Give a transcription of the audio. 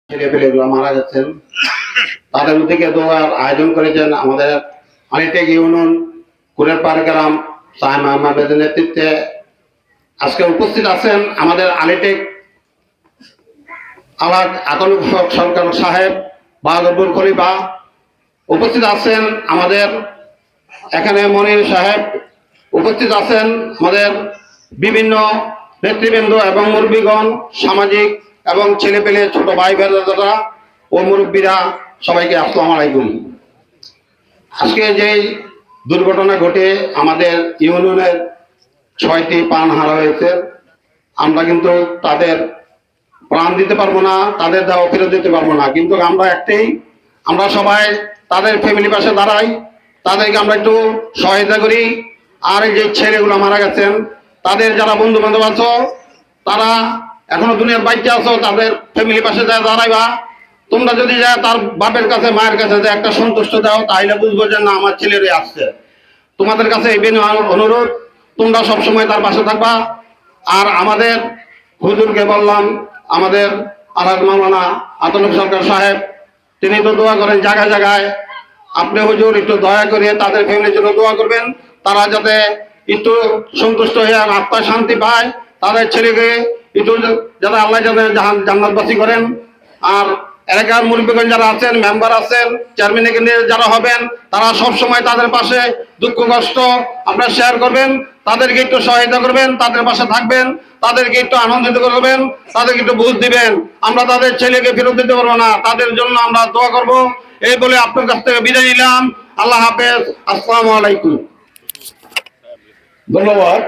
ছেলেপেলেগুলো মারা যাচ্ছেন, তাদের উদ্যোগে দোয়ার আয়োজন করেছেন আমাদের আলিটেক ইউনিয়ন কুরেরপাড় গ্রাম সাহেব আহমেদের নেতৃত্বে। আজকে উপস্থিত আছেন আমাদের আলিটেক আলাদ আতলুক সরকার সাহেব বাহাদুর খলিফা, উপস্থিত আছেন আমাদের এখানে মনির সাহেব, উপস্থিত আছেন আমাদের বিভিন্ন নেতৃবৃন্দ এবং মুরব্বীগণ, সামাজিক এবং ছেলেপেলে ছোট ভাই বোনেরা ও মুরব্বীরা, সবাইকে আসসালামু আলাইকুম। আজকে যে দুর্ঘটনা ঘটে আমাদের ইউনিয়নের 6টি প্রাণ হারা হয়েছে, আমরা কিন্তু তাদের প্রাণ দিতে পারবো না, তাদের দেওয়া ফেরত দিতে পারবো না, কিন্তু আমরা সবাই তাদের ফ্যামিলি পাশে দাঁড়াই, তাদেরকে আমরা একটু সহায়তা করি। আর এই যে ছেলেগুলো মারা গেছেন, তাদের যারা বন্ধু বান্ধব আছো, তারা এখনো দুনিয়ার বাইকে আছো, তাদের ফ্যামিলি পাশে যায় দাঁড়াইবা। তোমরা যদি যায় তার বাপের কাছে মায়ের কাছে যে একটা সন্তুষ্ট দাও, তাহলে বুঝবো যে না আমার ছেলেরই আসছে। তোমাদের কাছে এই অনুরোধ, তোমরা সবসময় তার পাশে থাকবা। আর আমাদের হুজুরকে বললাম, আমাদের আলাদ মাওলানা আতলুক সরকার সাহেব, তিনি তো দোয়া করেন জায়গায় জায়গায়। আপনি হুজুর একটু দয়া করে তাদের ফ্যামিলির জন্য দোয়া করবেন, তারা যাতে একটু সন্তুষ্ট হয়ে আত্মার শান্তি পায়, তাদের ছেলেকে একটু যাতে আল্লাহ যাতে জান্নাতবাসী করেন। আর এলাকার মুরব্বীগণ যারা আছেন, মেম্বার আছেন, চেয়ারম্যান যারা হবেন, তারা সব সময় তাদের পাশে দুঃখ কষ্ট আপনারা শেয়ার করবেন, তাদেরকে একটু সহায়তা করবেন, তাদের পাশে থাকবেন, তাদেরকে একটু আনন্দিত করবেন, তাদেরকে একটু বুঝ দিবেন। আমরা তাদের ছেলেকে ফেরত দিতে পারবো না, তাদের জন্য আমরা দোয়া করব। এই বলে আপনার কাছ থেকে বিদায় নিলাম। আল্লাহ হাফেজ, আসসালামু আলাইকুম। ধন্যবাদ।